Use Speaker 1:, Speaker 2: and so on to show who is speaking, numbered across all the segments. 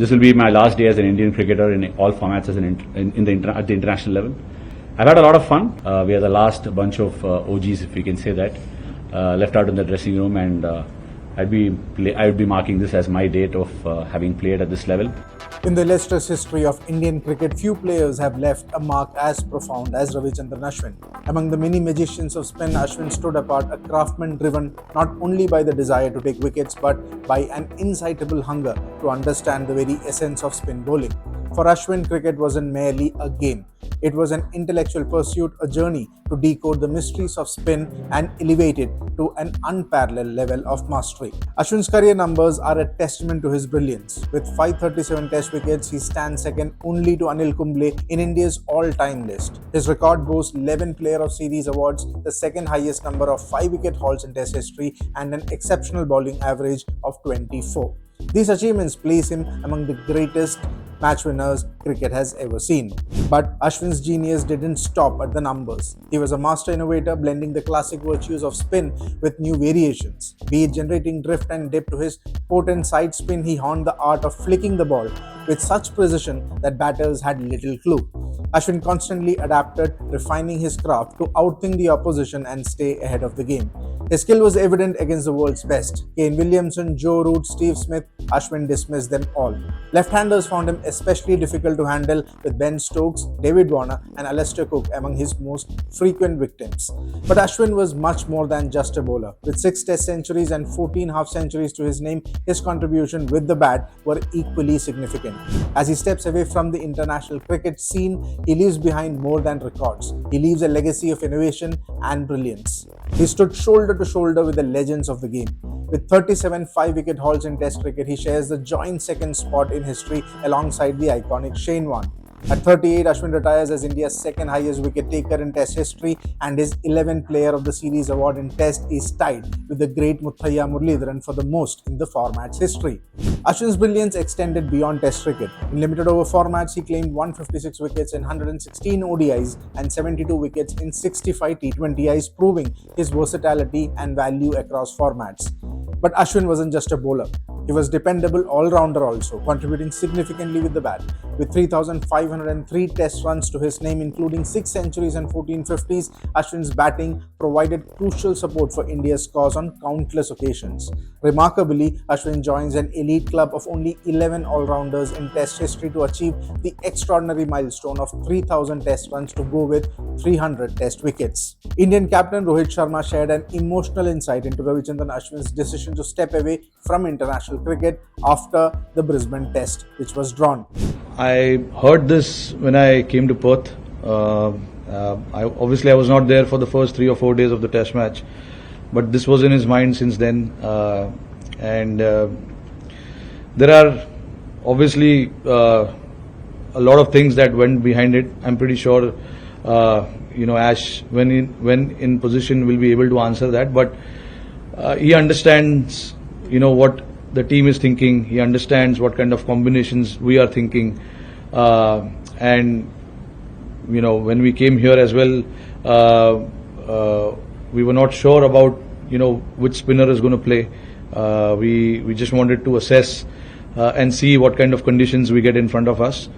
Speaker 1: this will be my last day as an Indian cricketer in all formats at the international level. I've had a lot of fun. We are the last bunch of OGs, if we can say that, left out in the dressing room, and I would be marking this as my date of having played at this level.
Speaker 2: In the illustrious history of Indian cricket, few players have left a mark as profound as Ravichandran Ashwin. Among the many magicians of spin, Ashwin stood apart, a craftsman driven not only by the desire to take wickets but by an insatiable hunger to understand the very essence of spin bowling. For Ashwin, cricket wasn't merely a game. It was an intellectual pursuit, a journey to decode the mysteries of spin and elevate it to an unparalleled level of mastery. Ashwin's career numbers are a testament to his brilliance. With 537 test wickets, he stands second only to Anil Kumble in India's all-time list. His record boasts 11 Player of Series awards, the second highest number of 5-wicket hauls in test history, and an exceptional bowling average of 24. These achievements place him among the greatest match winners cricket has ever seen. But Ashwin's genius didn't stop at the numbers. He was a master innovator, blending the classic virtues of spin with new variations. Be it generating drift and dip to his potent side spin, he honed the art of flicking the ball with such precision that batters had little clue. Ashwin constantly adapted, refining his craft to outthink the opposition and stay ahead of the game. His skill was evident against the world's best. Kane Williamson, Joe Root, Steve Smith, Ashwin dismissed them all. Left-handers found him especially difficult to handle, with Ben Stokes, David Warner and Alastair Cook among his most frequent victims. But Ashwin was much more than just a bowler. With 6 test centuries and 14 half-centuries to his name, his contribution with the bat were equally significant. As he steps away from the international cricket scene, he leaves behind more than records. He leaves a legacy of innovation and brilliance. He stood shoulder to shoulder with the legends of the game. With 37 5-wicket hauls in Test cricket, he shares the joint second spot in history alongside the iconic Shane Warne. At 38, Ashwin retires as India's second highest wicket taker in Test history, and his 11th Player of the Series award in Test is tied with the great Muthaiya Muralidharan for the most in the format's history. Ashwin's brilliance extended beyond Test cricket. In limited over formats, he claimed 156 wickets in 116 ODIs and 72 wickets in 65 T20Is, proving his versatility and value across formats. But Ashwin wasn't just a bowler. He was dependable all-rounder also, contributing significantly with the bat. With 3,503 test runs to his name, including 6 centuries and 14 50s, Ashwin's batting provided crucial support for India's cause on countless occasions. Remarkably, Ashwin joins an elite club of only 11 all-rounders in Test history to achieve the extraordinary milestone of 3,000 test runs to go with 300 test wickets. Indian captain Rohit Sharma shared an emotional insight into Ravichandran Ashwin's decision to step away from international cricket after the Brisbane Test, which was drawn.
Speaker 3: I heard this when I came to Perth. I was not there for the first 3 or 4 days of the Test match, but this was in his mind since then. There are obviously a lot of things that went behind it. I'm pretty sure Ash, when in position, will be able to answer that. But he understands, what the team is thinking. He understands what kind of combinations we are thinking, and when we came here as well, we were not sure about which spinner is going to play. We just wanted to assess and see what kind of conditions we get in front of us.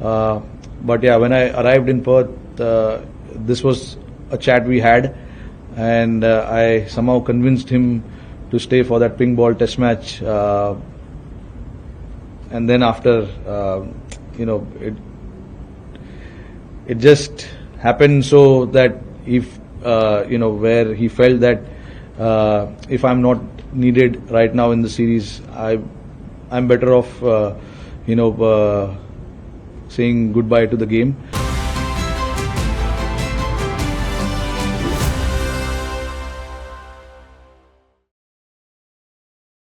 Speaker 3: But yeah, when I arrived in Perth, this was a chat we had, and I somehow convinced him to stay for that pink ball Test match, and then after, it just happened so that if where he felt that if I'm not needed right now in the series, I'm better off saying goodbye to the game.